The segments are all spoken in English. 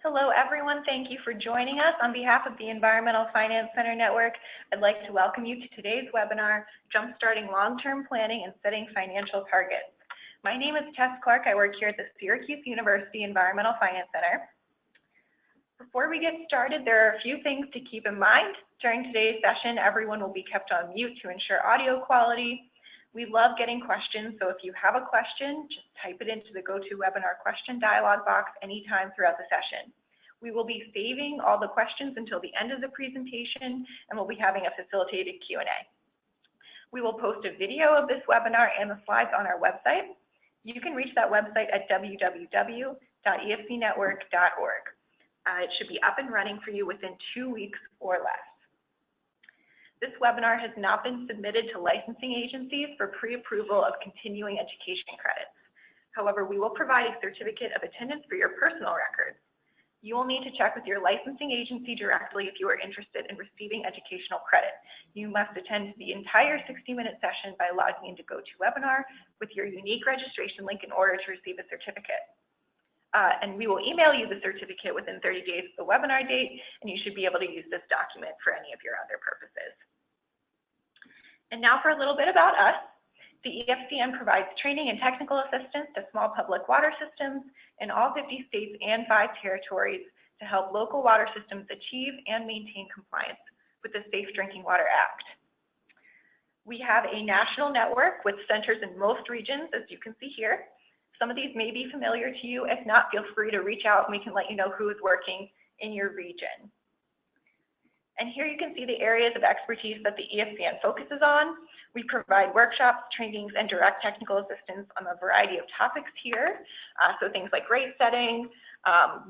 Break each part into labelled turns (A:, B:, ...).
A: Hello, everyone. Thank you for joining us. On behalf of the Environmental Finance Center Network, I'd like to welcome you to today's webinar, Jumpstarting Long-Term Planning and Setting Financial Targets. My name is Tess Clark. I work here at the Syracuse University Environmental Finance Center. Before we get started, there are a few things to keep in mind. During today's session, everyone will be kept on mute to ensure audio quality. We love getting questions, so if you have a question, just type it into the GoToWebinar question dialog box anytime throughout the session. We will be saving all the questions until the end of the presentation, and we'll be having a facilitated Q&A. We will post a video of this webinar and the slides on our website. You can reach that website at www.efcnetwork.org. It should be up and running for you within 2 weeks or less. This webinar has not been submitted to licensing agencies for pre-approval of continuing education credits. However, we will provide a certificate of attendance for your personal records. You will need to check with your licensing agency directly if you are interested in receiving educational credit. You must attend the entire 60-minute session by logging into GoToWebinar with your unique registration link in order to receive a certificate. And we will email you the certificate within 30 days of the webinar date, and you should be able to use this document for any of your other purposes. And now for a little bit about us. The EFCN provides training and technical assistance to small public water systems in all 50 states and 5 territories to help local water systems achieve and maintain compliance with the Safe Drinking Water Act. We have a national network with centers in most regions, as you can see here. Some of these may be familiar to you. If not, feel free to reach out and we can let you know who is working in your region. And here you can see the areas of expertise that the EFCN focuses on. We provide workshops, trainings, and direct technical assistance on a variety of topics here. So things like rate setting,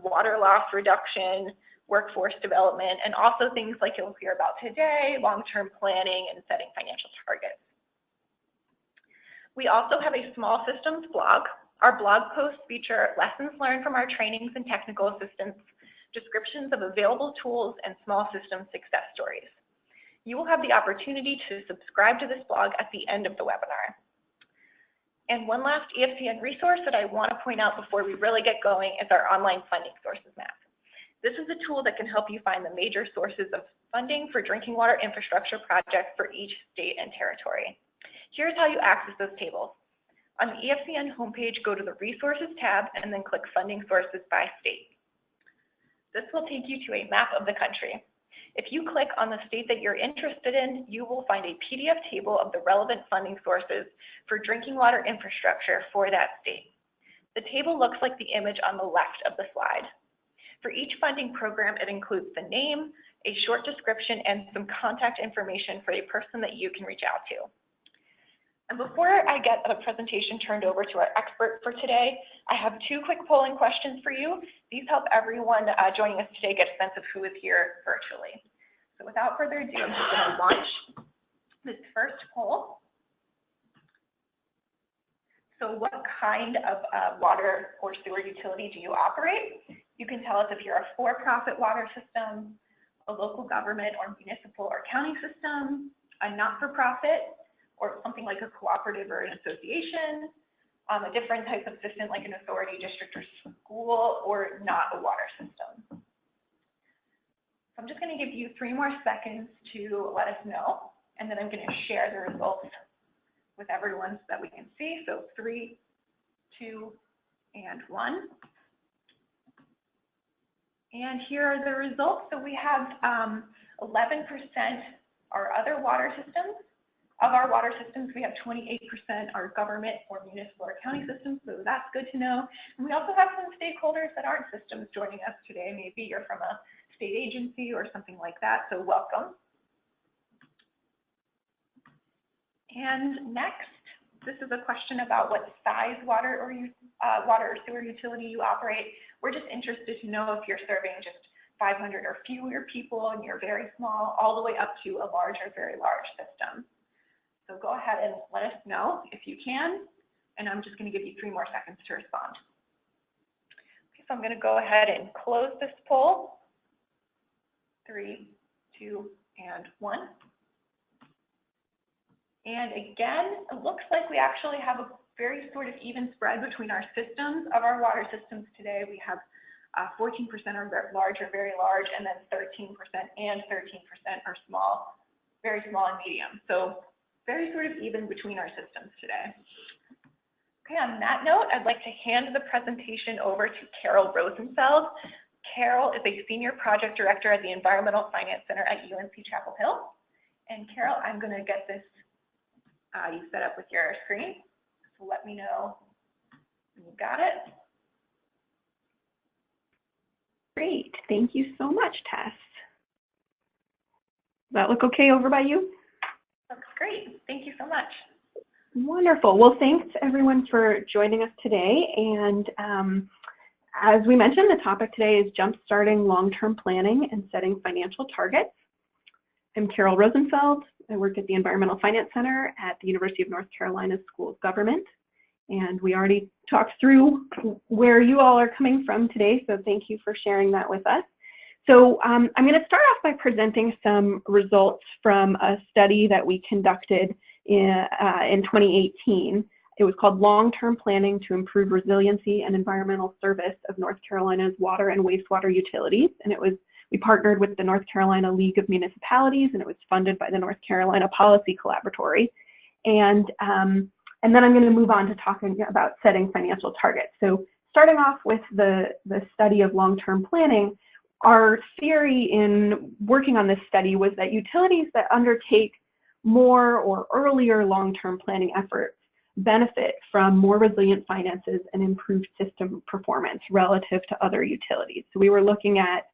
A: water loss reduction, workforce development, and also things like you'll hear about today, long-term planning and setting financial targets. We also have a small systems blog. Our blog posts feature lessons learned from our trainings and technical assistance, descriptions of available tools, and small system success stories. You will have the opportunity to subscribe to this blog at the end of the webinar. And one last EFCN resource that I want to point out before we really get going is our online funding sources map. This is a tool that can help you find the major sources of funding for drinking water infrastructure projects for each state and territory. Here's how you access those tables. On the EFCN homepage, go to the Resources tab and then click Funding Sources by State. This will take you to a map of the country. If you click on the state that you're interested in, you will find a PDF table of the relevant funding sources for drinking water infrastructure for that state. The table looks like the image on the left of the slide. For each funding program, it includes the name, a short description, and some contact information for a person that you can reach out to. And before I get the presentation turned over to our expert for today, I have 2 quick polling questions for you. These help everyone joining us today get a sense of who is here virtually. So without further ado, I'm just going to launch this first poll. So what kind of water or sewer utility do you operate? You can tell us if you're a for-profit water system, a local government or municipal or county system, a not-for-profit, or something like a cooperative or an association, a different type of system like an authority, district, or school, or not a water system. So I'm just going to give you 3 more seconds to let us know, and then I'm going to share the results with everyone so that we can see. So 3, 2, and 1. And here are the results. So we have 11% are other water systems. Of our water systems, we have 28% are government or municipal or county systems, so that's good to know. And we also have some stakeholders that aren't systems joining us today. Maybe you're from a state agency or something like that, so welcome. And next, this is a question about what size water or sewer utility you operate. We're just interested to know if you're serving just 500 or fewer people and you're very small, all the way up to a large or very large system. So go ahead and let us know if you can, and I'm just going to give you 3 more seconds to respond. Okay, so I'm going to go ahead and close this poll. 3, 2, and 1. And again, it looks like we actually have a very sort of even spread between our systems. Of our water systems today, we have 14% are large or very large, and then 13% and 13% are small, very small and medium. So very sort of even between our systems today. Okay, on that note, I'd like to hand the presentation over to Carol Rosenfeld. Carol is a Senior Project Director at the Environmental Finance Center at UNC Chapel Hill. And Carol, I'm going to get this you set up with your screen. So let me know when you got it.
B: Great, thank you so much, Tess. Does that look okay over by you?
A: Looks great, thank you so much.
B: Wonderful, well thanks everyone for joining us today. And as we mentioned, the topic today is jumpstarting long-term planning and setting financial targets. I'm Carol Rosenfeld. I work at the Environmental Finance Center at the University of North Carolina School of Government. And we already talked through where you all are coming from today, so thank you for sharing that with us. So I'm going to start off by presenting some results from a study that we conducted in 2018. It was called Long-Term Planning to Improve Resiliency and Environmental Service of North Carolina's Water and Wastewater Utilities. And we partnered with the North Carolina League of Municipalities, and it was funded by the North Carolina Policy Collaboratory. And then I'm going to move on to talking about setting financial targets. So starting off with the study of long-term planning, our theory in working on this study was that utilities that undertake more or earlier long-term planning efforts benefit from more resilient finances and improved system performance relative to other utilities. So we were looking at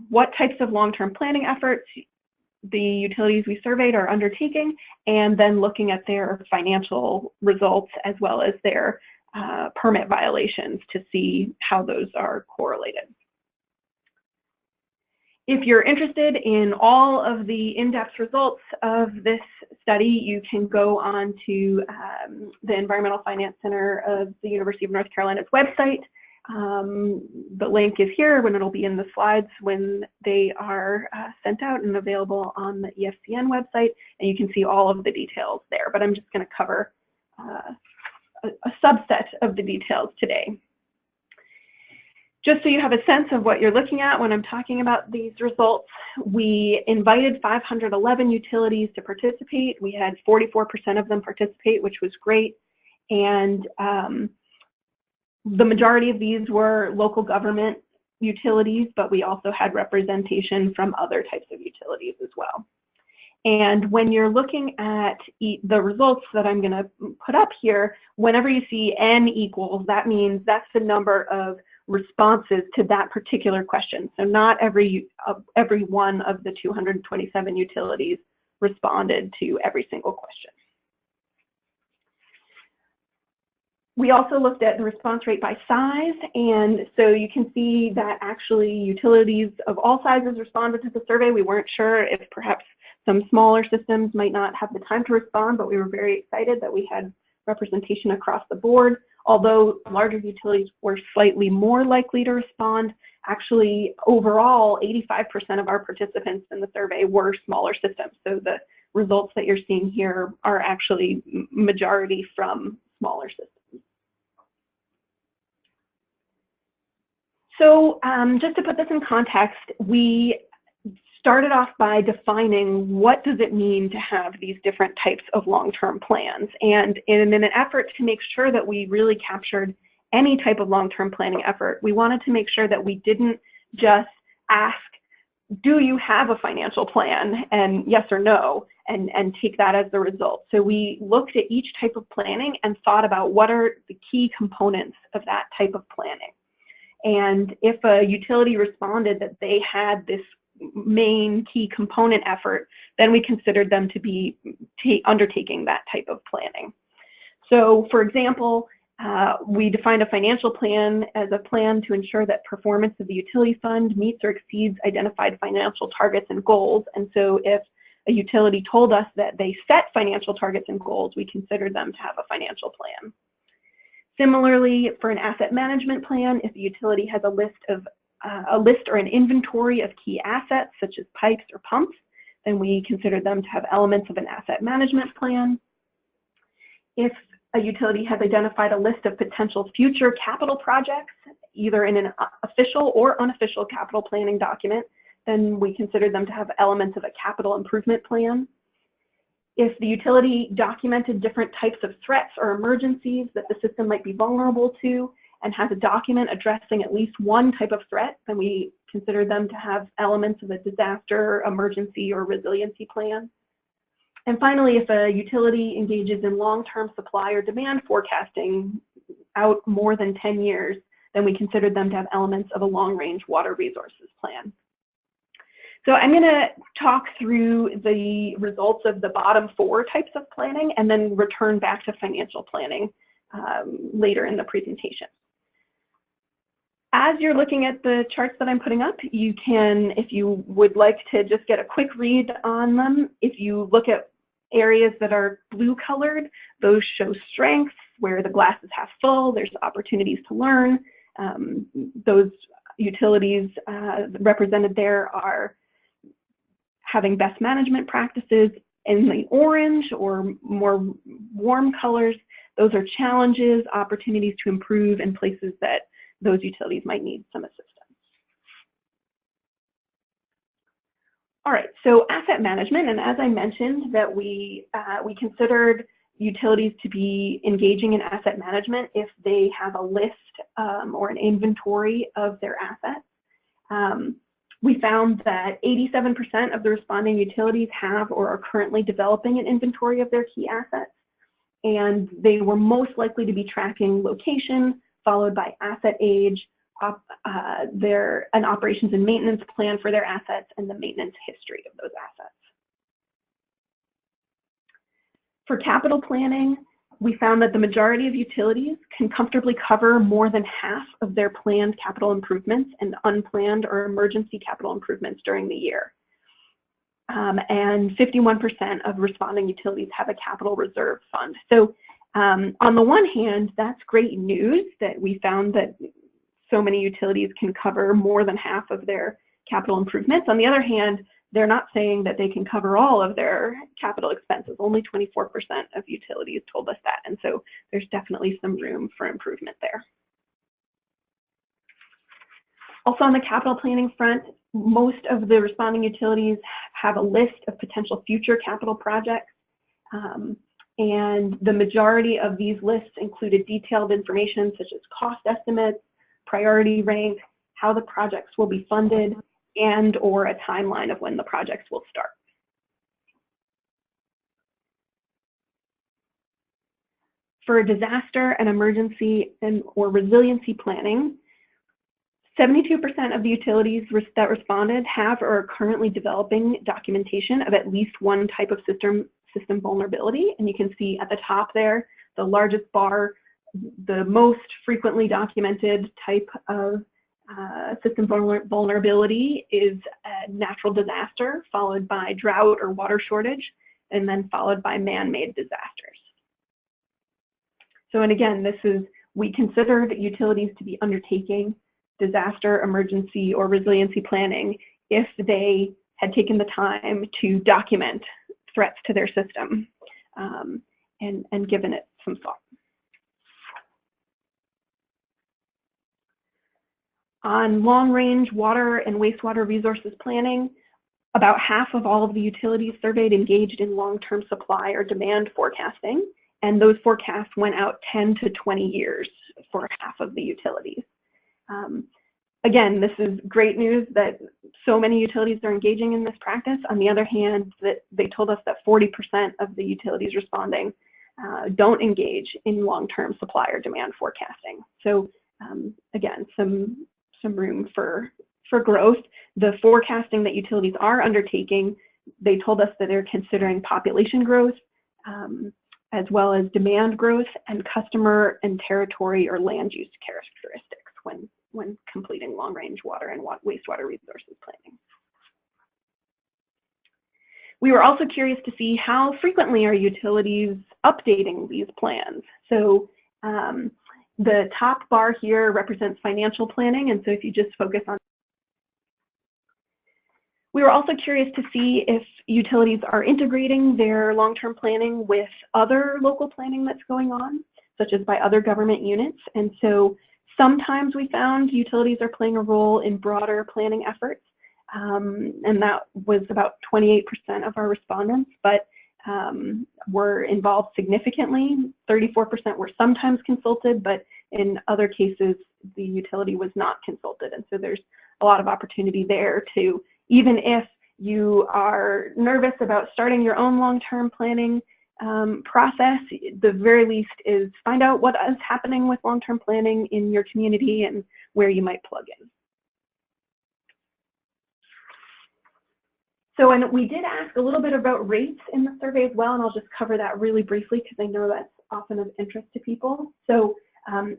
B: what types of long-term planning efforts the utilities we surveyed are undertaking, and then looking at their financial results as well as their permit violations to see how those are correlated. If you're interested in all of the in-depth results of this study, you can go on to the Environmental Finance Center of the University of North Carolina's website. The link is here, when it'll be in the slides when they are sent out and available on the EFCN website, and you can see all of the details there, but I'm just going to cover a subset of the details today. Just so you have a sense of what you're looking at when I'm talking about these results, we invited 511 utilities to participate. We had 44% of them participate, which was great, and the majority of these were local government utilities, but we also had representation from other types of utilities as well. And when you're looking at the results that I'm going to put up here, whenever you see N equals, that means that's the number of responses to that particular question. So not every one of the 227 utilities responded to every single question. We also looked at the response rate by size, and so you can see that actually utilities of all sizes responded to the survey. We weren't sure if perhaps some smaller systems might not have the time to respond, but we were very excited that we had representation across the board. Although larger utilities were slightly more likely to respond, actually overall 85% of our participants in the survey were smaller systems. So the results that you're seeing here are actually majority from smaller systems. So just to put this in context, we started off by defining what does it mean to have these different types of long-term plans. And in an effort to make sure that we really captured any type of long-term planning effort, we wanted to make sure that we didn't just ask, do you have a financial plan, and yes or no, and take that as the result. So we looked at each type of planning and thought about what are the key components of that type of planning. And if a utility responded that they had this main key component effort, then we considered them to be undertaking that type of planning. So for example, we defined a financial plan as a plan to ensure that performance of the utility fund meets or exceeds identified financial targets and goals. And so if a utility told us that they set financial targets and goals, we considered them to have a financial plan. Similarly, for an asset management plan, if the utility has a list or an inventory of key assets, such as pipes or pumps, then we consider them to have elements of an asset management plan. If a utility has identified a list of potential future capital projects, either in an official or unofficial capital planning document, then we consider them to have elements of a capital improvement plan. If the utility documented different types of threats or emergencies that the system might be vulnerable to and has a document addressing at least one type of threat, then we consider them to have elements of a disaster, emergency, or resiliency plan. And finally, if a utility engages in long-term supply or demand forecasting out more than 10 years, then we consider them to have elements of a long-range water resources plan. So I'm going to talk through the results of the bottom 4 types of planning and then return back to financial planning later in the presentation. As you're looking at the charts that I'm putting up, you can, if you would like to just get a quick read on them, if you look at areas that are blue colored, those show strengths, where the glass is half full, there's opportunities to learn. Those utilities represented there are having best management practices. In the orange or more warm colors, those are challenges, opportunities to improve, and places that those utilities might need some assistance. All right, so asset management, and as I mentioned, that we considered utilities to be engaging in asset management if they have a list or an inventory of their assets. We found that 87% of the responding utilities have or are currently developing an inventory of their key assets, and they were most likely to be tracking location, followed by asset age, an operations and maintenance plan for their assets, and the maintenance history of those assets. For capital planning, we found that the majority of utilities can comfortably cover more than half of their planned capital improvements and unplanned or emergency capital improvements during the year. And 51% of responding utilities have a capital reserve fund. So on the one hand, that's great news that we found that so many utilities can cover more than half of their capital improvements. On the other hand, they're not saying that they can cover all of their capital expenses. Only 24% of utilities told us that, and so there's definitely some room for improvement there. Also on the capital planning front, most of the responding utilities have a list of potential future capital projects, and the majority of these lists included detailed information such as cost estimates, priority rank, how the projects will be funded, and or a timeline of when the projects will start. For disaster and emergency or resiliency planning, 72% of the utilities that responded have or are currently developing documentation of at least one type of system vulnerability. And you can see at the top there, the largest bar, the most frequently documented type of system vulnerability is a natural disaster, followed by drought or water shortage, and then followed by man-made disasters. So, and again, we considered utilities to be undertaking disaster, emergency, or resiliency planning if they had taken the time to document threats to their system and given it some thought. On long-range water and wastewater resources planning, about half of all of the utilities surveyed engaged in long-term supply or demand forecasting, and those forecasts went out 10 to 20 years for half of the utilities. Again, this is great news that so many utilities are engaging in this practice. On the other hand, that they told us that 40% of the utilities responding don't engage in long-term supply or demand forecasting. So again, some room for growth. The forecasting that utilities are undertaking, they told us that they're considering population growth, as well as demand growth and customer and territory or land use characteristics when completing long-range water and wastewater resources planning. We were also curious to see how frequently are utilities updating these plans. So the top bar here represents financial planning, and so if you just focus on, We were also curious to see if utilities are integrating their long-term planning with other local planning that's going on, such as by other government units. And so sometimes we found utilities are playing a role in broader planning efforts, and that was about 28% of our respondents, but were involved significantly. 34% were sometimes consulted, but in other cases, the utility was not consulted. And so there's a lot of opportunity there to, even if you are nervous about starting your own long-term planning process, the very least is find out what is happening with long-term planning in your community and where you might plug in. So, and we did ask a little bit about rates in the survey as well, and I'll just cover that really briefly because I know that's often of interest to people. So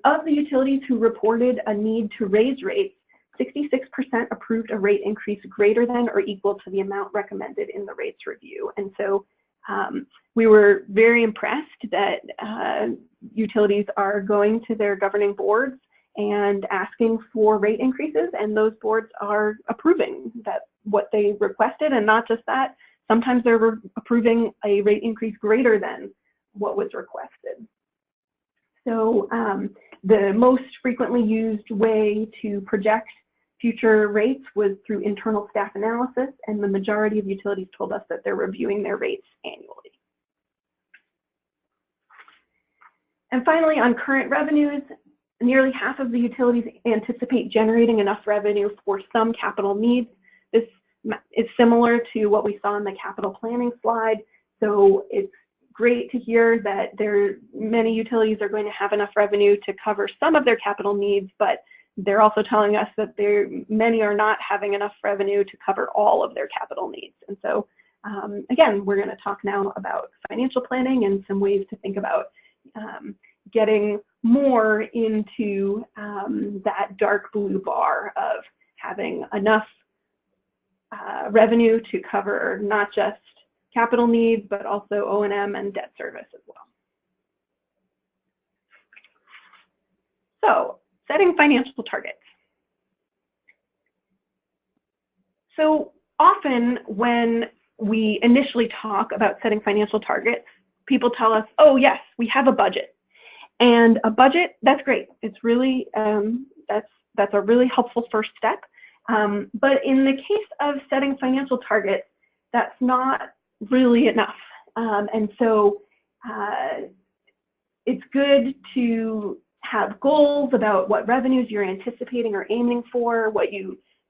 B: of the utilities who reported a need to raise rates, 66% approved a rate increase greater than or equal to the amount recommended in the rates review. And so we were very impressed that utilities are going to their governing boards and asking for rate increases, and those boards are approving that what they requested. And not just that, sometimes they're approving a rate increase greater than what was requested. So the most frequently used way to project future rates was through internal staff analysis, and the majority of utilities told us that they're reviewing their rates annually. And finally, on current revenues, nearly half of the utilities anticipate generating enough revenue for some capital needs. This is similar to what we saw in the capital planning slide. So it's great to hear that many utilities are going to have enough revenue to cover some of their capital needs, but they're also telling us that many are not having enough revenue to cover all of their capital needs. And so again, we're going to talk now about financial planning and some ways to think about getting more into that dark blue bar of having enough revenue to cover not just capital needs, but also O&M and debt service as well. So, setting financial targets. So often when we initially talk about setting financial targets, people tell us, oh yes, we have a budget. And a budget, that's great. It's really, that's a really helpful first step. But in the case of setting financial targets, that's not really enough. And so it's good to have goals about what revenues you're anticipating or aiming for,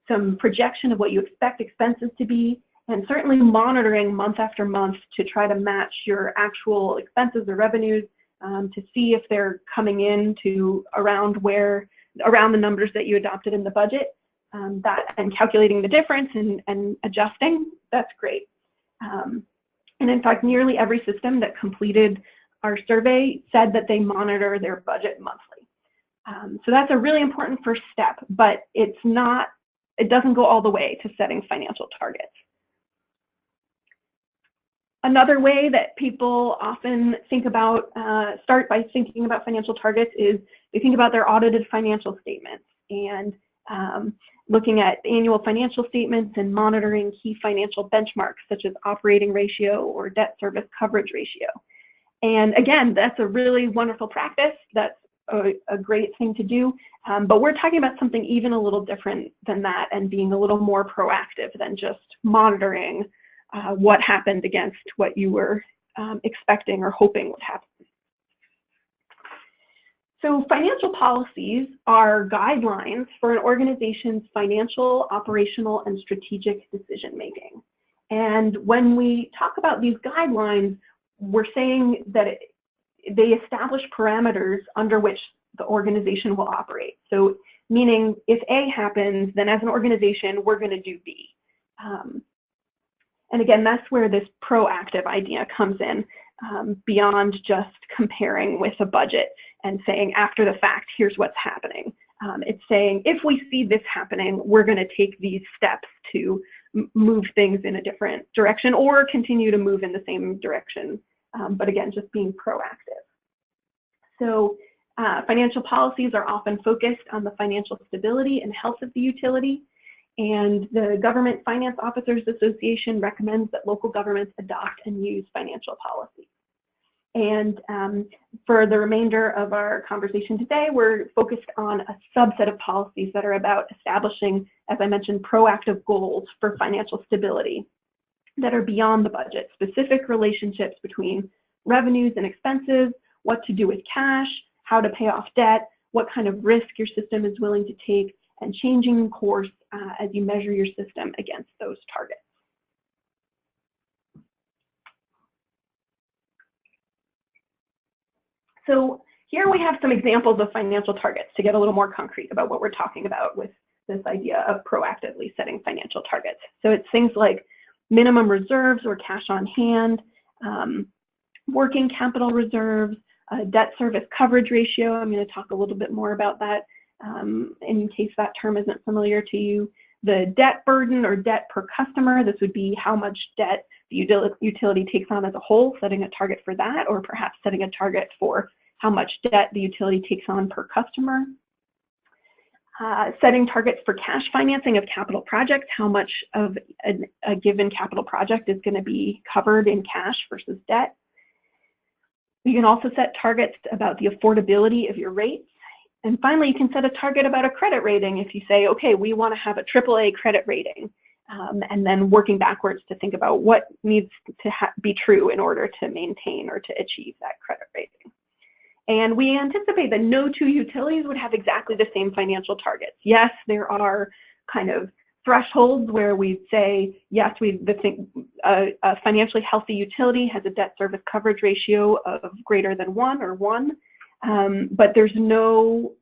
B: some projection of what you expect expenses to be, and certainly monitoring month after month to try to match your actual expenses or revenues to see if they're coming in to around the numbers that you adopted in the budget, and calculating the difference and adjusting. That's great. And in fact, nearly every system that completed our survey said that they monitor their budget monthly. So that's a really important first step, but it doesn't go all the way to setting financial targets. Another way that people often think about, start by thinking about financial targets is they think about their audited financial statements and looking at annual financial statements and monitoring key financial benchmarks such as operating ratio or debt service coverage ratio. And again, that's a really wonderful practice. That's a great thing to do. But we're talking about something even a little different than that and being a little more proactive than just monitoring what happened against what you were expecting or hoping would happen. So financial policies are guidelines for an organization's financial, operational, and strategic decision making. And when we talk about these guidelines, we're saying that they establish parameters under which the organization will operate. So meaning if A happens, then as an organization, we're going to do B. And again, that's where this proactive idea comes in, beyond just comparing with a budget and saying after the fact, here's what's happening. It's saying if we see this happening, we're going to take these steps to move things in a different direction or continue to move in the same direction. But again, just being proactive. So financial policies are often focused on the financial stability and health of the utility. And the Government Finance Officers Association recommends that local governments adopt and use financial policies. And for the remainder of our conversation today, we're focused on a subset of policies that are about establishing, as I mentioned, proactive goals for financial stability that are beyond the budget, specific relationships between revenues and expenses, what to do with cash, how to pay off debt, what kind of risk your system is willing to take, and changing course as you measure your system against those targets. So here we have some examples of financial targets to get a little more concrete about what we're talking about with this idea of proactively setting financial targets. So it's things like minimum reserves or cash on hand, working capital reserves, debt service coverage ratio. I'm going to talk a little bit more about that in case that term isn't familiar to you. The debt burden or debt per customer, this would be how much debt the utility takes on as a whole, setting a target for that, or perhaps setting a target for how much debt the utility takes on per customer. Setting targets for cash financing of capital projects, how much of a given capital project is going to be covered in cash versus debt. You can also set targets about the affordability of your rates. And finally, you can set a target about a credit rating if you say, okay, we want to have a AAA credit rating, and then working backwards to think about what needs to be true in order to maintain or to achieve that credit rating. And we anticipate that no two utilities would have exactly the same financial targets. Yes, there are kind of thresholds where we say, yes, a financially healthy utility has a debt service coverage ratio of greater than 1 or 1. But there's no,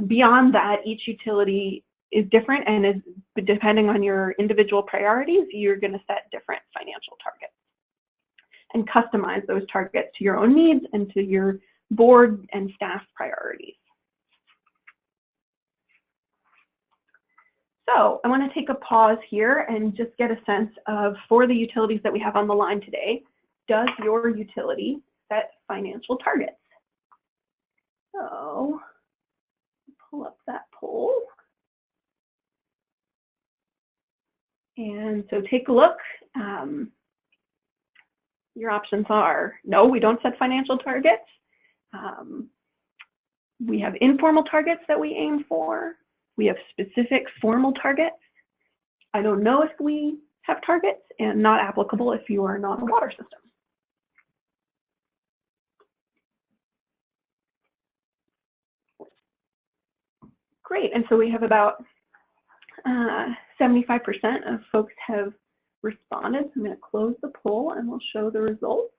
B: beyond that, each utility is different, and is depending on your individual priorities, you're going to set different financial targets and customize those targets to your own needs and to your board and staff priorities. So I want to take a pause here and just get a sense of, for the utilities that we have on the line today, does your utility set financial targets? So pull up that poll. And so take a look. Your options are, no, we don't set financial targets. We have informal targets that we aim for. We have specific formal targets. I don't know if we have targets, and not applicable if you are not a water system. Great, and so we have about 75% of folks have responded. I'm going to close the poll and we'll show the results.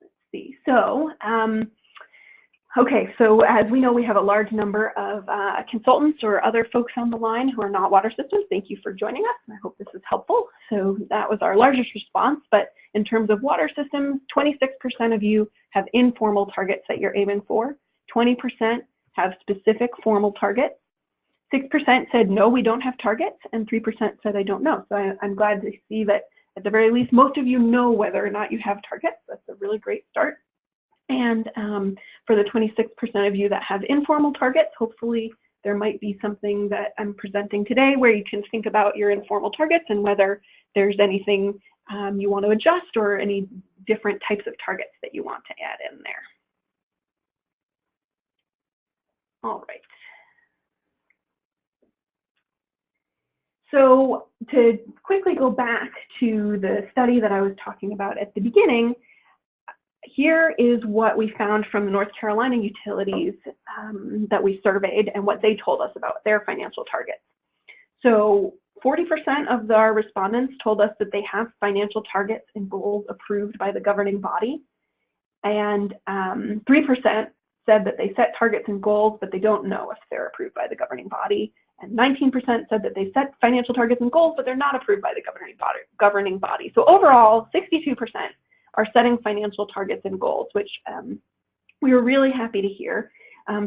B: Let's see. So, okay, so as we know, we have a large number of consultants or other folks on the line who are not water systems. Thank you for joining us. I hope this is helpful. So that was our largest response, but in terms of water systems, 26% of you have informal targets that you're aiming for. 20% have specific formal targets. 6% said, no, we don't have targets, and 3% said, I don't know. So I'm glad to see that at the very least, most of you know whether or not you have targets. That's a really great start. And for the 26% of you that have informal targets, hopefully there might be something that I'm presenting today where you can think about your informal targets and whether there's anything you want to adjust or any different types of targets that you want to add in there. All right. So to quickly go back to the study that I was talking about at the beginning, here is what we found from the North Carolina utilities that we surveyed and what they told us about their financial targets. So 40% of our respondents told us that they have financial targets and goals approved by the governing body, and 3% said that they set targets and goals, but they don't know if they're approved by the governing body. And 19% said that they set financial targets and goals, but they're not approved by the governing body. So overall, 62% are setting financial targets and goals, which we were really happy to hear.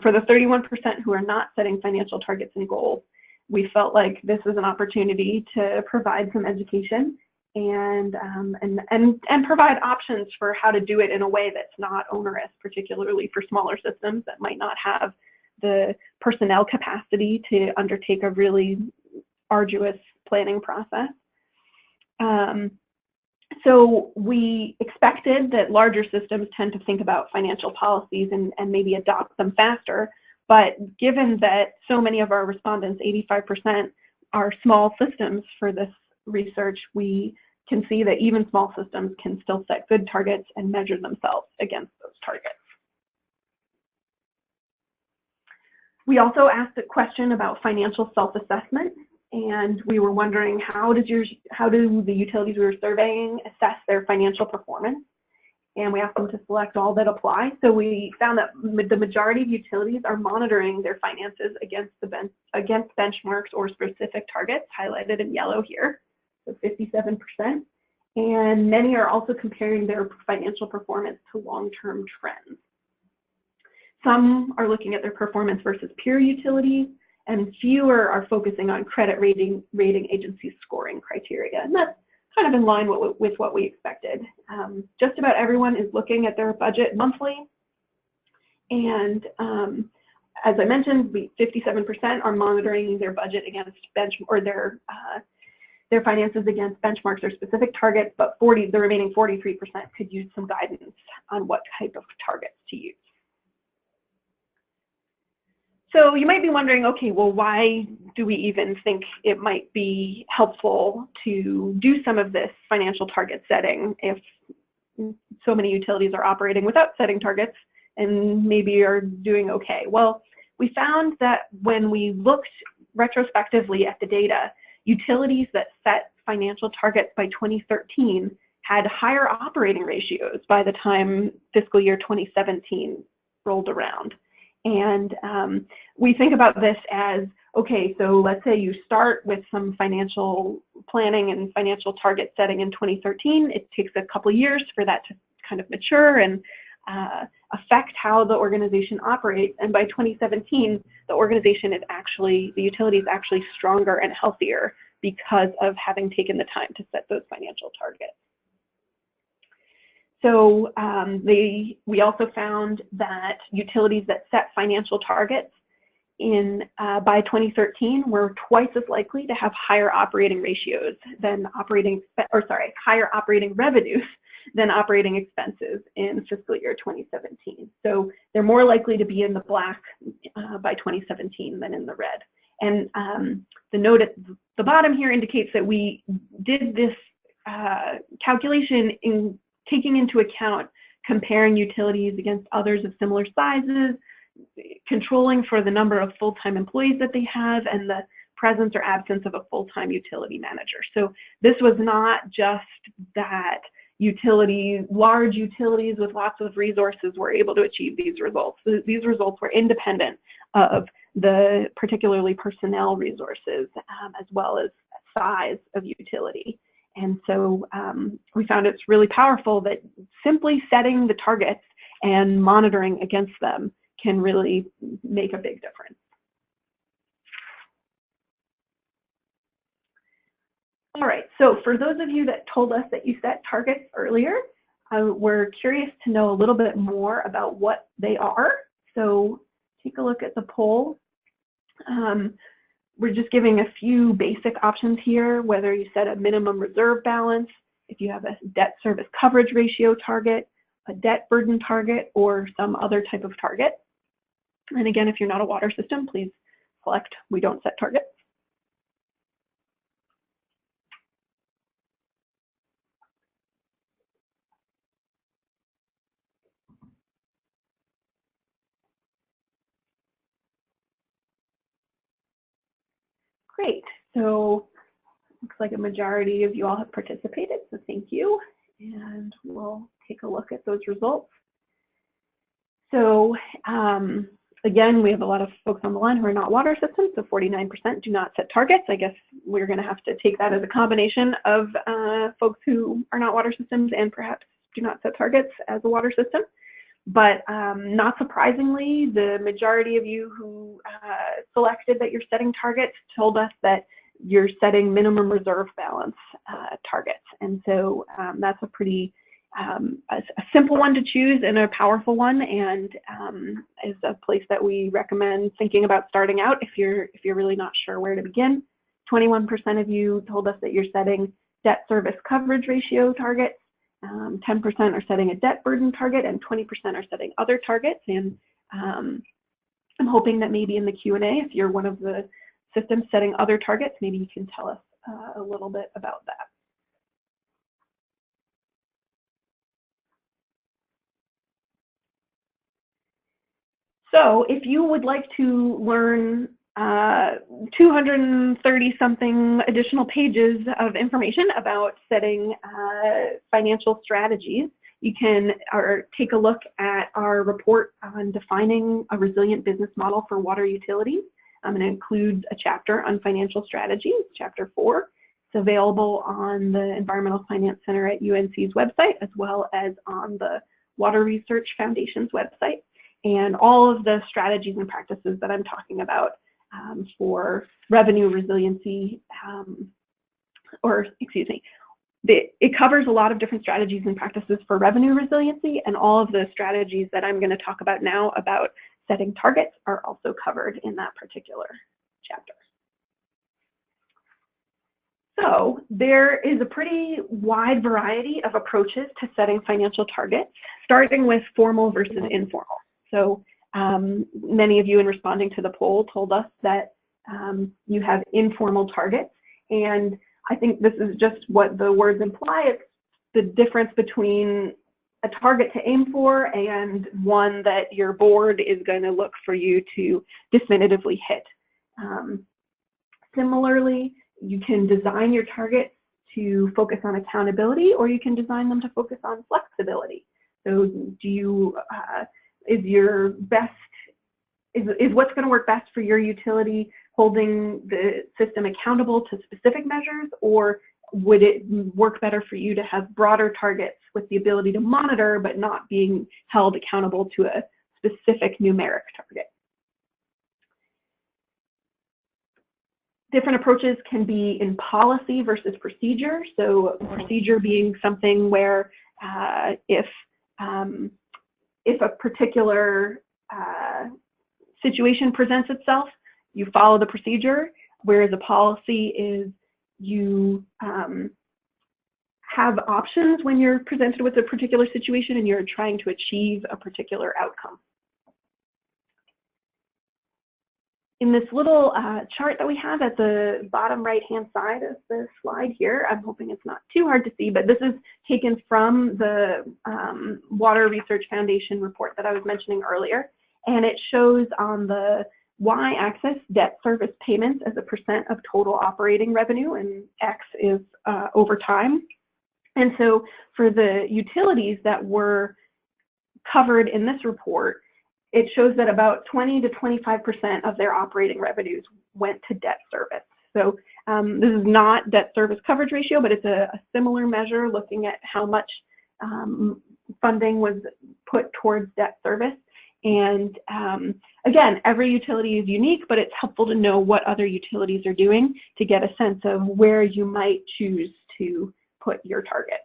B: For the 31% who are not setting financial targets and goals, we felt like this was an opportunity to provide some education and provide options for how to do it in a way that's not onerous, particularly for smaller systems that might not have the personnel capacity to undertake a really arduous planning process. So we expected that larger systems tend to think about financial policies and maybe adopt them faster. But given that so many of our respondents, 85%, are small systems for this research, we can see that even small systems can still set good targets and measure themselves against those targets. We also asked a question about financial self-assessment, and we were wondering how do the utilities we were surveying assess their financial performance? And we asked them to select all that apply. So we found that the majority of utilities are monitoring their finances against benchmarks or specific targets, highlighted in yellow here, so 57%. And many are also comparing their financial performance to long-term trends. Some are looking at their performance versus peer utilities, and fewer are focusing on credit rating agency scoring criteria. And that's kind of in line with what we expected. Just about everyone is looking at their budget monthly. And as I mentioned, 57% are monitoring their budget against their finances against benchmarks or specific targets, but the remaining 43% could use some guidance on what type of targets to use. So you might be wondering, okay, well, why do we even think it might be helpful to do some of this financial target setting if so many utilities are operating without setting targets and maybe are doing okay? Well, we found that when we looked retrospectively at the data, utilities that set financial targets by 2013 had higher operating ratios by the time fiscal year 2017 rolled around. And we think about this as, okay, so let's say you start with some financial planning and financial target setting in 2013. It takes a couple of years for that to kind of mature and affect how the organization operates. And by 2017, the utility is actually stronger and healthier because of having taken the time to set those financial targets. So we also found that utilities that set financial targets by 2013 were twice as likely to have higher operating ratios than higher operating revenues than operating expenses in fiscal year 2017. So they're more likely to be in the black by 2017 than in the red. And the note at the bottom here indicates that we did this calculation in taking into account comparing utilities against others of similar sizes, controlling for the number of full-time employees that they have, and the presence or absence of a full-time utility manager. So this was not just that large utilities with lots of resources were able to achieve these results. These results were independent of the particularly personnel resources as well as size of utility. And so we found it's really powerful that simply setting the targets and monitoring against them can really make a big difference. All right, so for those of you that told us that you set targets earlier, we're curious to know a little bit more about what they are. So take a look at the poll. We're just giving a few basic options here, whether you set a minimum reserve balance, if you have a debt service coverage ratio target, a debt burden target, or some other type of target. And again, if you're not a water system, please select we don't set targets. Great, so looks like a majority of you all have participated, so thank you. And we'll take a look at those results. So again, we have a lot of folks on the line who are not water systems, so 49% do not set targets. I guess we're gonna have to take that as a combination of folks who are not water systems and perhaps do not set targets as a water system. But not surprisingly, the majority of you who selected that you're setting targets told us that you're setting minimum reserve balance targets. And so that's a pretty a simple one to choose and a powerful one, and is a place that we recommend thinking about starting out if you're really not sure where to begin. 21% of you told us that you're setting debt service coverage ratio targets. 10% are setting a debt burden target, and 20% are setting other targets. And I'm hoping that maybe in the Q&A, if you're one of the systems setting other targets, maybe you can tell us a little bit about that. So if you would like to learn 230-something additional pages of information about setting financial strategies, you can take a look at our report on defining a resilient business model for water utilities. It includes a chapter on financial strategies, chapter 4. It's available on the Environmental Finance Center at UNC's website, as well as on the Water Research Foundation's website. And all of the strategies and practices that I'm talking about for revenue resiliency, it covers a lot of different strategies and practices for revenue resiliency, and all of the strategies that I'm going to talk about now about setting targets are also covered in that particular chapter. So there is a pretty wide variety of approaches to setting financial targets, starting with formal versus informal. So many of you in responding to the poll told us that you have informal targets, and I think this is just what the words imply. It's the difference between a target to aim for and one that your board is going to look for you to definitively hit. Similarly, you can design your targets to focus on accountability, or you can design them to focus on flexibility. So do you is what's going to work best for your utility holding the system accountable to specific measures, or would it work better for you to have broader targets with the ability to monitor but not being held accountable to a specific numeric target? Different approaches can be in policy versus procedure. So procedure being something where if a particular situation presents itself, you follow the procedure, whereas a policy is you have options when you're presented with a particular situation and you're trying to achieve a particular outcome. In this little chart that we have at the bottom right-hand side of the slide here, I'm hoping it's not too hard to see, but this is taken from the Water Research Foundation report that I was mentioning earlier, and it shows on the y-axis debt service payments as a % of total operating revenue, and X is over time. And so for the utilities that were covered in this report, it shows that about 20 to 25% of their operating revenues went to debt service. So this is not debt service coverage ratio, but it's a similar measure looking at how much funding was put towards debt service. And again, every utility is unique, but it's helpful to know what other utilities are doing to get a sense of where you might choose to put your target.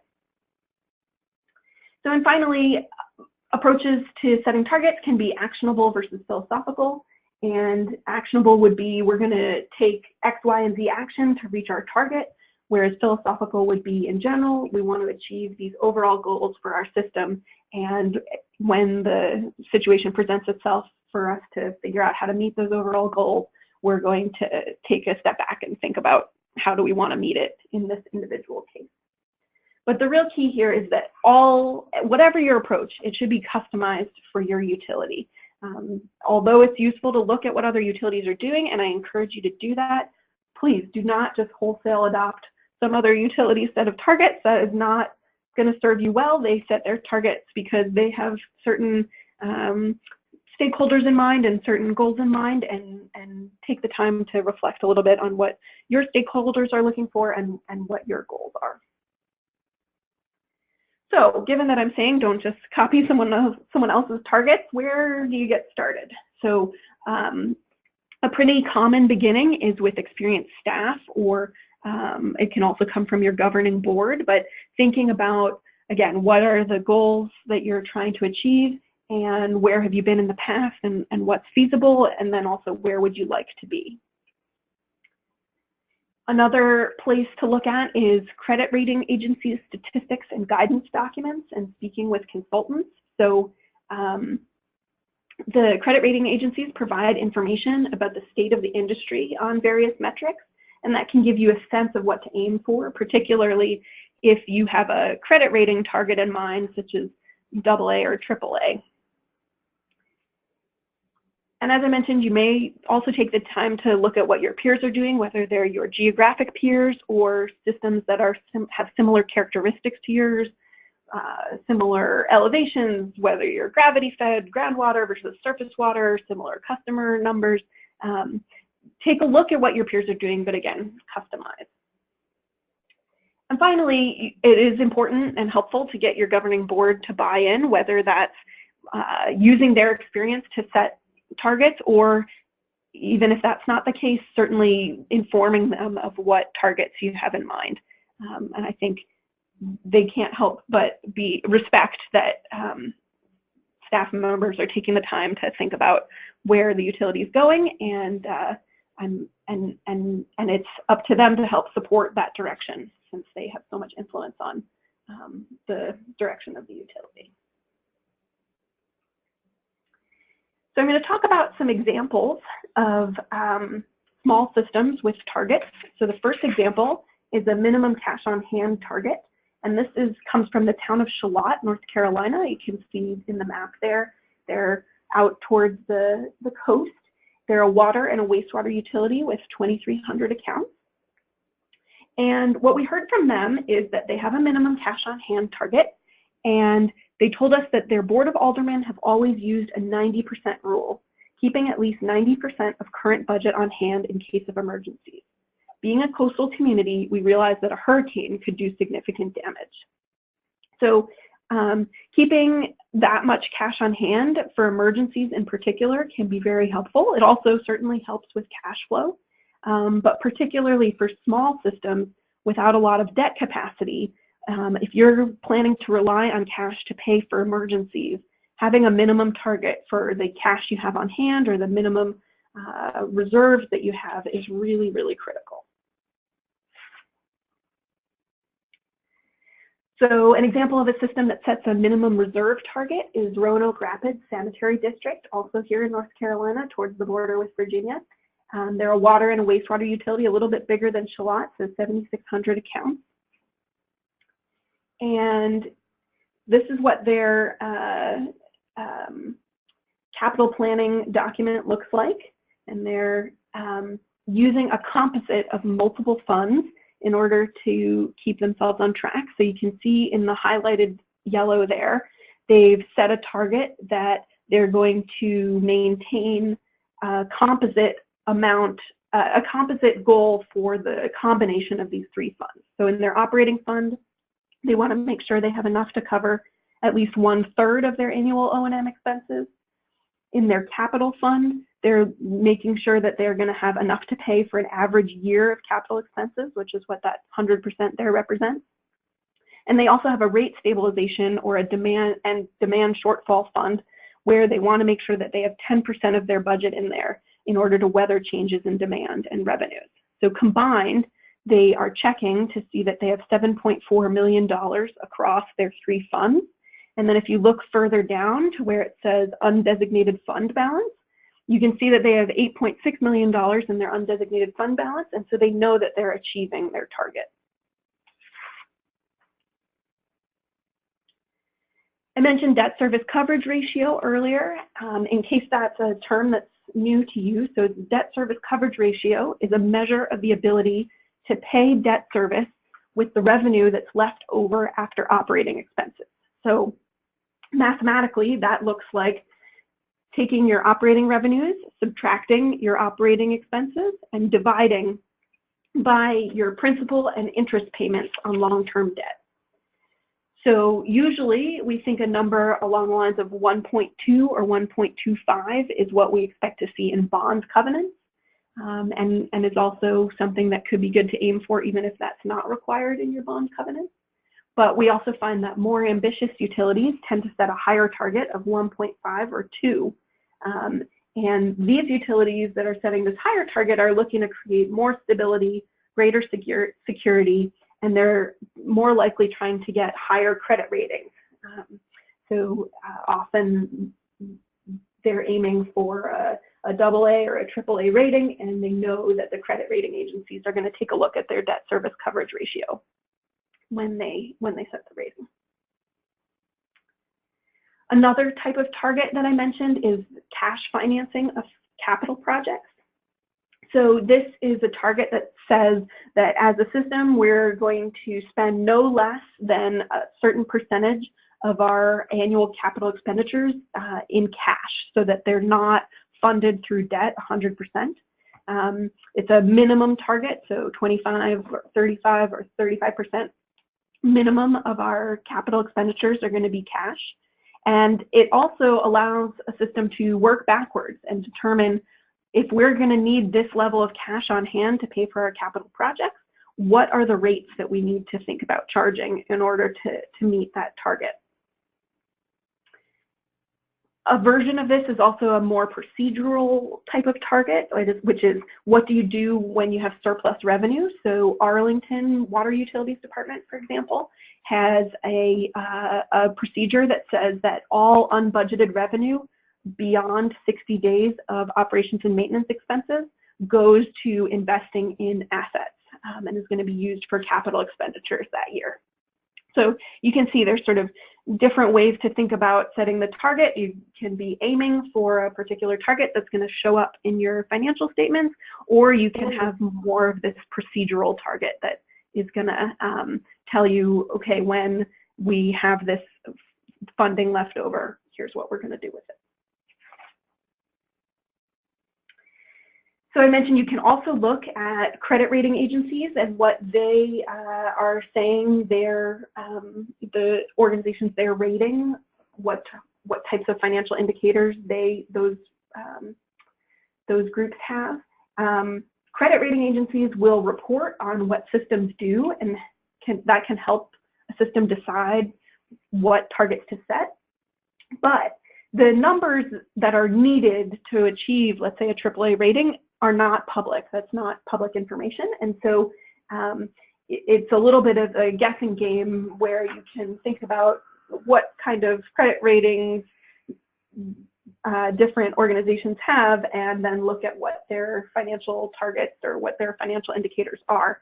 B: So, and finally, approaches to setting targets can be actionable versus philosophical. And actionable would be, we're going to take X, Y, and Z action to reach our target, whereas philosophical would be, in general, we want to achieve these overall goals for our system. And when the situation presents itself for us to figure out how to meet those overall goals, we're going to take a step back and think about how do we want to meet it in this individual case. But the real key here is that whatever your approach, it should be customized for your utility. Although it's useful to look at what other utilities are doing, and I encourage you to do that, please do not just wholesale adopt some other utility set of targets. That is not going to serve you well. They set their targets because they have certain stakeholders in mind and certain goals in mind, and take the time to reflect a little bit on what your stakeholders are looking for and what your goals are. So given that I'm saying don't just copy someone else's targets, where do you get started? So a pretty common beginning is with experienced staff, or it can also come from your governing board, but thinking about again, what are the goals that you're trying to achieve, and where have you been in the past, and what's feasible, and then also where would you like to be. Another place to look at is credit rating agencies' statistics and guidance documents and speaking with consultants. So the credit rating agencies provide information about the state of the industry on various metrics, and that can give you a sense of what to aim for, particularly if you have a credit rating target in mind, such as AA or AAA. And as I mentioned, you may also take the time to look at what your peers are doing, whether they're your geographic peers or systems that are have similar characteristics to yours, similar elevations, whether you're gravity-fed groundwater versus surface water, similar customer numbers. Take a look at what your peers are doing, but again, customize. And finally, it is important and helpful to get your governing board to buy in, whether that's using their experience to set targets, or even if that's not the case, certainly informing them of what targets you have in mind. And I think they can't help but respect that staff members are taking the time to think about where the utility is going, and it's up to them to help support that direction, since they have so much influence on the direction of the utility. So I'm going to talk about some examples of small systems with targets. So the first example is a minimum cash on hand target. And this comes from the town of Charlotte, North Carolina. You can see in the map there. They're out towards the coast. They're a water and a wastewater utility with 2,300 accounts. And what we heard from them is that they have a minimum cash on hand target, and they told us that their board of aldermen have always used a 90% rule, keeping at least 90% of current budget on hand in case of emergencies. Being a coastal community, we realized that a hurricane could do significant damage. So keeping that much cash on hand for emergencies in particular can be very helpful. It also certainly helps with cash flow, but particularly for small systems without a lot of debt capacity, if you're planning to rely on cash to pay for emergencies, having a minimum target for the cash you have on hand or the minimum reserves that you have is really, really critical. So an example of a system that sets a minimum reserve target is Roanoke Rapids Sanitary District, also here in North Carolina towards the border with Virginia. They're a water and a wastewater utility, a little bit bigger than Charlotte, so 7,600 accounts. And this is what their capital planning document looks like. And they're using a composite of multiple funds in order to keep themselves on track. So you can see in the highlighted yellow there, they've set a target that they're going to maintain a composite amount, a composite goal for the combination of these three funds. So in their operating fund, they want to make sure they have enough to cover at least 1/3 of their annual O&M expenses. In their capital fund, they're making sure that they're going to have enough to pay for an average year of capital expenses, which is what that 100% there represents. And they also have a rate stabilization or a demand shortfall fund, where they want to make sure that they have 10% of their budget in there in order to weather changes in demand and revenues. So combined, they are checking to see that they have $7.4 million across their three funds. And then if you look further down to where it says undesignated fund balance, you can see that they have $8.6 million in their undesignated fund balance, and so they know that they're achieving their target. I mentioned debt service coverage ratio earlier, in case that's a term that's new to you. So debt service coverage ratio is a measure of the ability to pay debt service with the revenue that's left over after operating expenses. So mathematically, that looks like taking your operating revenues, subtracting your operating expenses, and dividing by your principal and interest payments on long-term debt. So usually we think a number along the lines of 1.2 or 1.25 is what we expect to see in bond covenants, and is also something that could be good to aim for even if that's not required in your bond covenants. But we also find that more ambitious utilities tend to set a higher target of 1.5 or 2. And these utilities that are setting this higher target are looking to create more stability, greater security, and they're more likely trying to get higher credit ratings. Often they're aiming for a AA or a AAA rating, and they know that the credit rating agencies are going to take a look at their debt service coverage ratio when they set the rating. Another type of target that I mentioned is cash financing of capital projects. So this is a target that says that as a system, we're going to spend no less than a certain percentage of our annual capital expenditures in cash, so that they're not funded through debt 100%. It's a minimum target, so 25 or 35 or 35% minimum of our capital expenditures are going to be cash. And it also allows a system to work backwards and determine if we're going to need this level of cash on hand to pay for our capital projects, what are the rates that we need to think about charging in order to meet that target. A version of this is also a more procedural type of target, which is what do you do when you have surplus revenue? So Arlington Water Utilities Department, for example, has a procedure that says that all unbudgeted revenue beyond 60 days of operations and maintenance expenses goes to investing in assets and is going to be used for capital expenditures that year. So you can see there's sort of different ways to think about setting the target. You can be aiming for a particular target that's going to show up in your financial statements, or you can have more of this procedural target that is going to tell you, okay, when we have this funding left over, here's what we're going to do with it. So I mentioned you can also look at credit rating agencies and what they are saying the organizations they're rating, what types of financial indicators those groups have. Credit rating agencies will report on what systems do, and that can help a system decide what targets to set. But the numbers that are needed to achieve, let's say, a AAA rating are not public. That's not public information. And so it's a little bit of a guessing game where you can think about what kind of credit ratings different organizations have, and then look at what their financial targets or what their financial indicators are.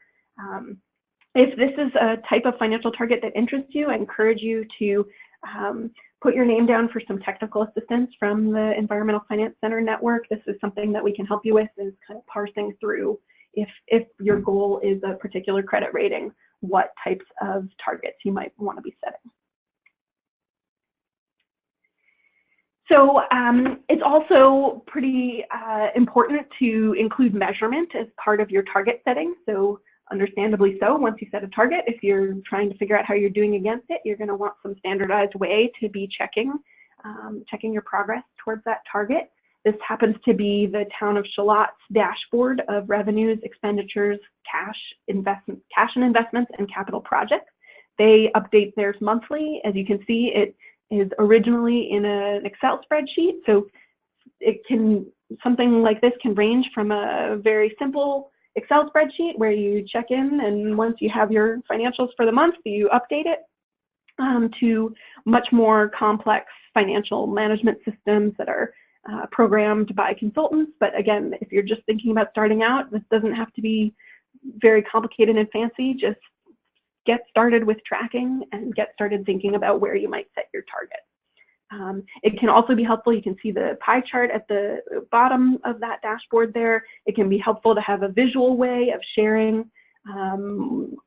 B: If this is a type of financial target that interests you, I encourage you to put your name down for some technical assistance from the Environmental Finance Center network. This is something that we can help you with, is kind of parsing through if your goal is a particular credit rating, what types of targets you might want to be setting. So it's also pretty important to include measurement as part of your target setting. So understandably so, once you set a target, if you're trying to figure out how you're doing against it, you're going to want some standardized way to be checking your progress towards that target. This happens to be the Town of Charlotte's dashboard of revenues, expenditures, cash and investments, and capital projects. They update theirs monthly. As you can see, it is originally in an Excel spreadsheet, so something like this can range from a very simple Excel spreadsheet where you check in, and once you have your financials for the month, you update it, to much more complex financial management systems that are programmed by consultants. But again, if you're just thinking about starting out, this doesn't have to be very complicated and fancy. Just get started with tracking and get started thinking about where you might set your target. It can also be helpful, you can see the pie chart at the bottom of that dashboard there. It can be helpful to have a visual way of sharing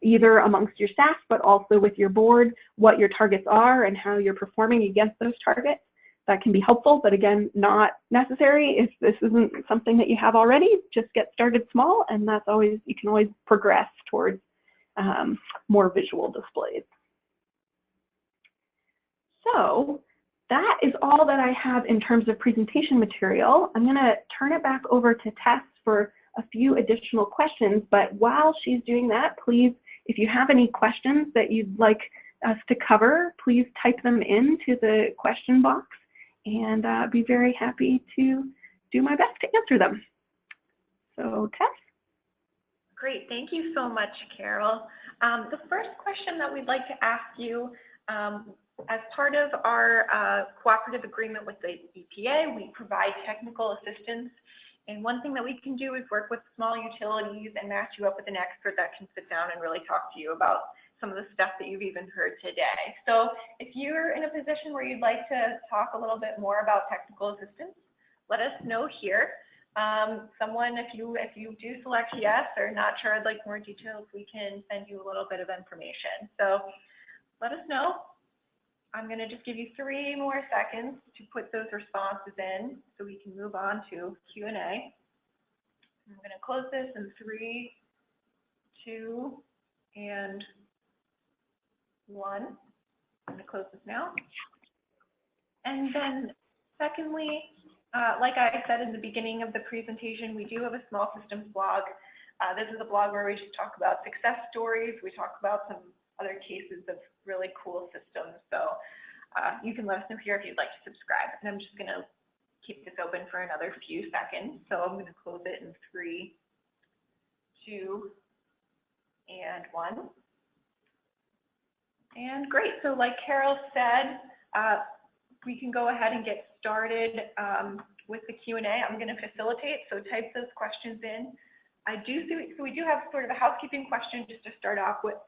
B: either amongst your staff, but also with your board, what your targets are and how you're performing against those targets. That can be helpful, but again, not necessary. If this isn't something that you have already, just get started small, and you can always progress towards more visual displays. So that is all that I have in terms of presentation material. I'm going to turn it back over to Tess for a few additional questions, but while she's doing that, please, if you have any questions that you'd like us to cover, please type them into the question box, and I'd be very happy to do my best to answer them. So, Tess?
A: Great, thank you so much, Carol. The first question that we'd like to ask you, as part of our cooperative agreement with the EPA, we provide technical assistance. And one thing that we can do is work with small utilities and match you up with an expert that can sit down and really talk to you about some of the stuff that you've even heard today. So if you're in a position where you'd like to talk a little bit more about technical assistance, let us know here. Someone, if you do select yes or not sure, I'd like more details, we can send you a little bit of information. So let us know. I'm going to just give you 3 more seconds to put those responses in so we can move on to Q&A. I'm going to close this in 3, 2, and 1. I'm going to close this now. And then secondly, like I said in the beginning of the presentation, we do have a small systems blog. This is a blog where we just talk about success stories. We talk about some other cases of really cool systems. So you can let us know here if you'd like to subscribe. And I'm just going to keep this open for another few seconds. So I'm going to close it in 3, 2, and 1. And great. So like Carol said, we can go ahead and get started with the Q&A. I'm going to facilitate, so type those questions in. So we do have sort of a housekeeping question just to start off with.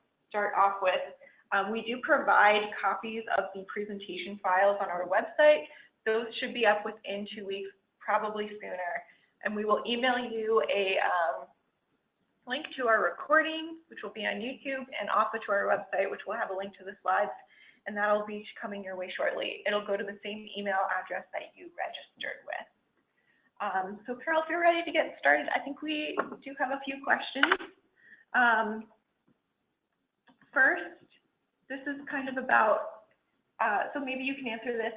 A: We do provide copies of the presentation files on our website. Those should be up within 2 weeks, probably sooner. And we will email you a link to our recording, which will be on YouTube, and also to our website, which will have a link to the slides. And that'll be coming your way shortly. It'll go to the same email address that you registered with. So Carol, if you're ready to get started, I think we do have a few questions. First, this is kind of about, so maybe you can answer this.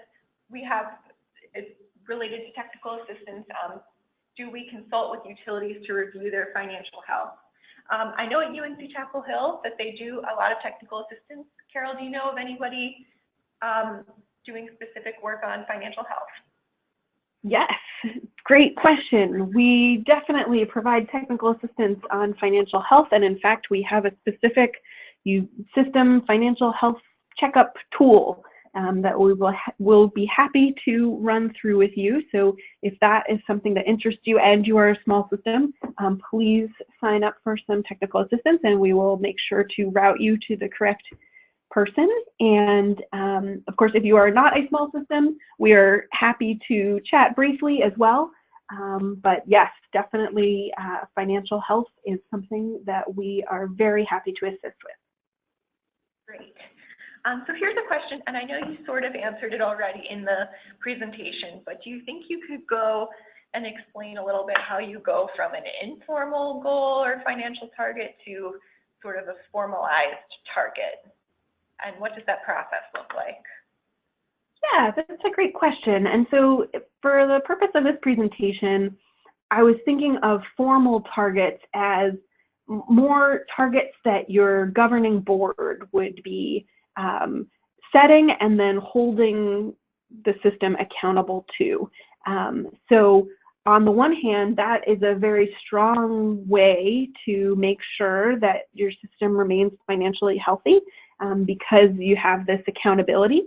A: It's related to technical assistance. Do we consult with utilities to review their financial health? I know at UNC Chapel Hill that they do a lot of technical assistance. Carol, do you know of anybody doing specific work on financial health?
B: Yes, great question. We definitely provide technical assistance on financial health, and in fact, we have a specific system financial health checkup tool that we will be happy to run through with you. So if that is something that interests you and you are a small system, please sign up for some technical assistance, and we will make sure to route you to the correct person. And of course, if you are not a small system, we are happy to chat briefly as well. But yes, definitely financial health is something that we are very happy to assist with.
A: Great. So here's a question, and I know you sort of answered it already in the presentation, but do you think you could go and explain a little bit how you go from an informal goal or financial target to sort of a formalized target? And what does that process look like?
B: Yeah, that's a great question. And so for the purpose of this presentation, I was thinking of formal targets as more targets that your governing board would be setting and then holding the system accountable to. So on the one hand, that is a very strong way to make sure that your system remains financially healthy because you have this accountability.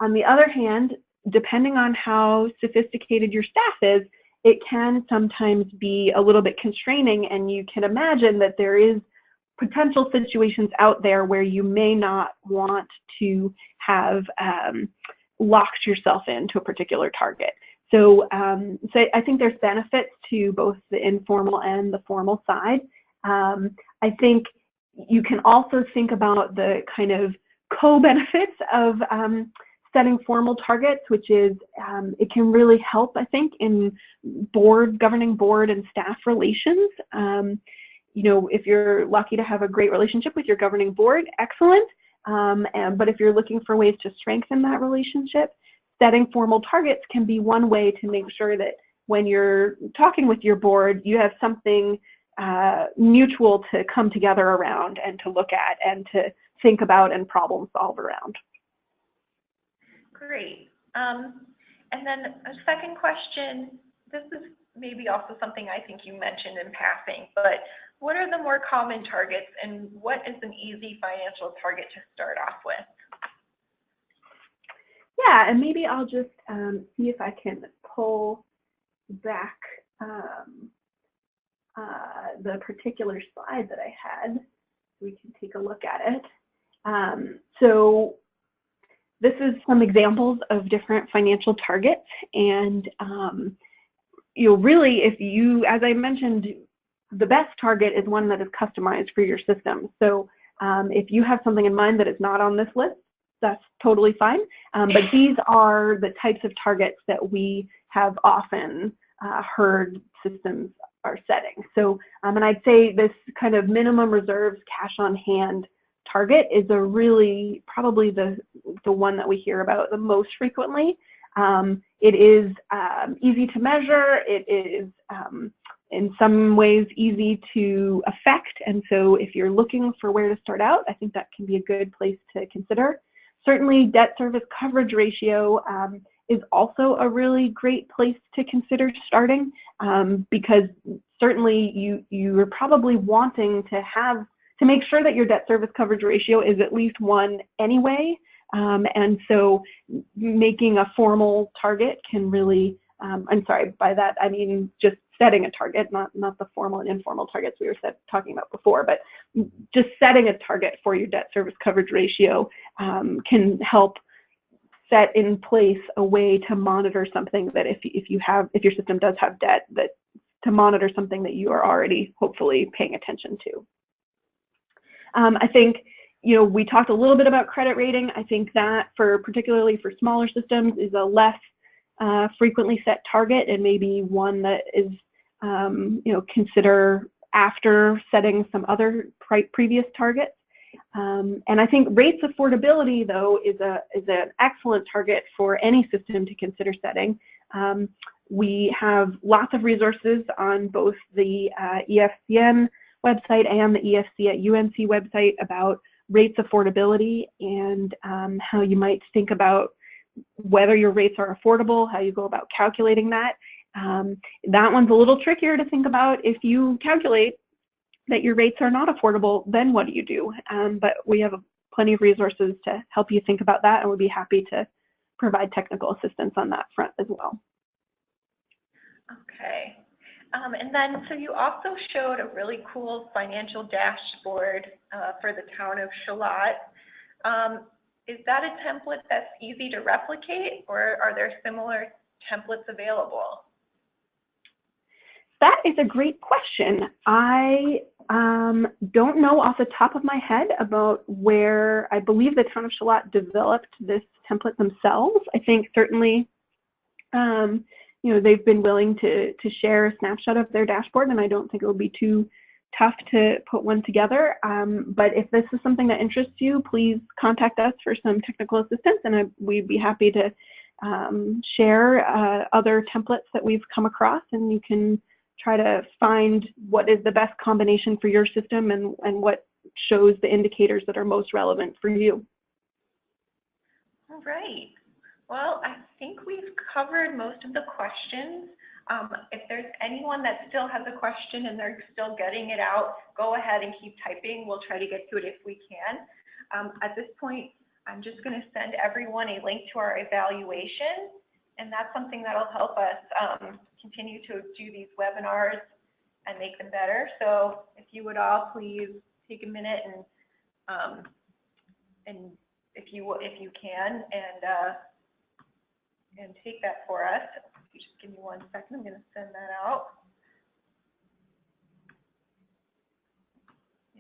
B: On the other hand, depending on how sophisticated your staff is, it can sometimes be a little bit constraining, and you can imagine that there is potential situations out there where you may not want to have locked yourself into a particular target. So I think there's benefits to both the informal and the formal side. I think you can also think about the kind of co-benefits of setting formal targets, which is it can really help, I think, in governing board and staff relations. You know, if you're lucky to have a great relationship with your governing board, excellent. But if you're looking for ways to strengthen that relationship, setting formal targets can be one way to make sure that when you're talking with your board, you have something mutual to come together around and to look at and to think about and problem solve around.
A: Great. And then a second question, this is maybe also something I think you mentioned in passing, but what are the more common targets and what is an easy financial target to start off with?
B: Yeah, and maybe I'll just see if I can pull back the particular slide that I had. We can take a look at it. So this is some examples of different financial targets, and really, if you, as I mentioned, the best target is one that is customized for your system. So if you have something in mind that is not on this list, that's totally fine. But these are the types of targets that we have often heard systems are setting. So, and I'd say this kind of minimum reserves cash on hand target is a really probably the one that we hear about the most frequently. It is easy to measure. It is in some ways easy to affect. And so if you're looking for where to start out, I think that can be a good place to consider. Certainly debt service coverage ratio is also a really great place to consider starting, because certainly you're probably wanting to make sure that your debt service coverage ratio is at least 1 anyway. And so making a formal target can really, I'm sorry, by that I mean just setting a target, not the formal and informal targets we were talking about before, but just setting a target for your debt service coverage ratio can help set in place a way to monitor something that if your system does have debt, that to monitor something that you are already hopefully paying attention to. I think, we talked a little bit about credit rating. I think that particularly for smaller systems is a less frequently set target, and maybe one that is, consider after setting some other previous targets. And I think rates affordability, though, is an excellent target for any system to consider setting. We have lots of resources on both the EFCN website and the EFC at UNC website about rates affordability and how you might think about whether your rates are affordable, how you go about calculating that. That one's a little trickier to think about. If you calculate that your rates are not affordable, then what do you do? But we have plenty of resources to help you think about that, and we'd be happy to provide technical assistance on that front as well.
A: Okay. And then, so you also showed a really cool financial dashboard for the town of Charlotte. Is that a template that's easy to replicate, or are there similar templates available?
B: That is a great question. I don't know off the top of my head about where. I believe the town of Charlotte developed this template themselves. I think certainly, they've been willing to share a snapshot of their dashboard, and I don't think it would be too tough to put one together. But if this is something that interests you, please contact us for some technical assistance, and we'd be happy to share other templates that we've come across, and you can try to find what is the best combination for your system and what shows the indicators that are most relevant for you.
A: All right. Well, I think we've covered most of the questions. If there's anyone that still has a question and they're still getting it out, go ahead and keep typing. We'll try to get to it if we can. At this point, I'm just going to send everyone a link to our evaluation, and that's something that'll help us continue to do these webinars and make them better. So if you would all please take a minute and if you can and take that for us. If you just give me 1 second, I'm going to send that out.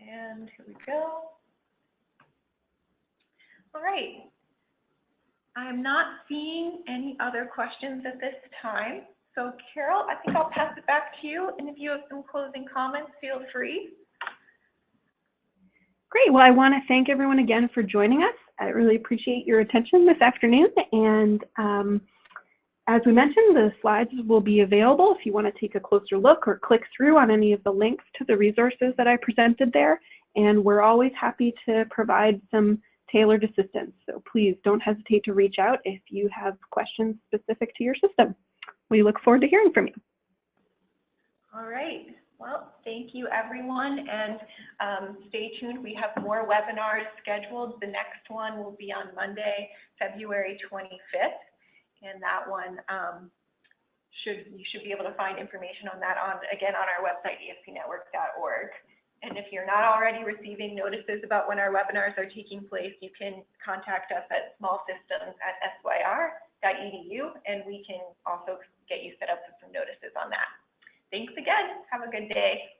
A: And here we go. All right. I'm not seeing any other questions at this time. So Carol, I think I'll pass it back to you. And if you have some closing comments, feel free.
B: Great. Well, I want to thank everyone again for joining us. I really appreciate your attention this afternoon. And As we mentioned, the slides will be available if you want to take a closer look or click through on any of the links to the resources that I presented there. And we're always happy to provide some tailored assistance. So please don't hesitate to reach out if you have questions specific to your system. We look forward to hearing from you.
A: All right. Well, thank you, everyone, and stay tuned. We have more webinars scheduled. The next one will be on Monday, February 25th, and that one you should be able to find information on that again on our website, espnetwork.org. And if you're not already receiving notices about when our webinars are taking place, you can contact us at smallsystems@syr.edu, and we can also get you set up with some notices on that. Thanks again. Have a good day.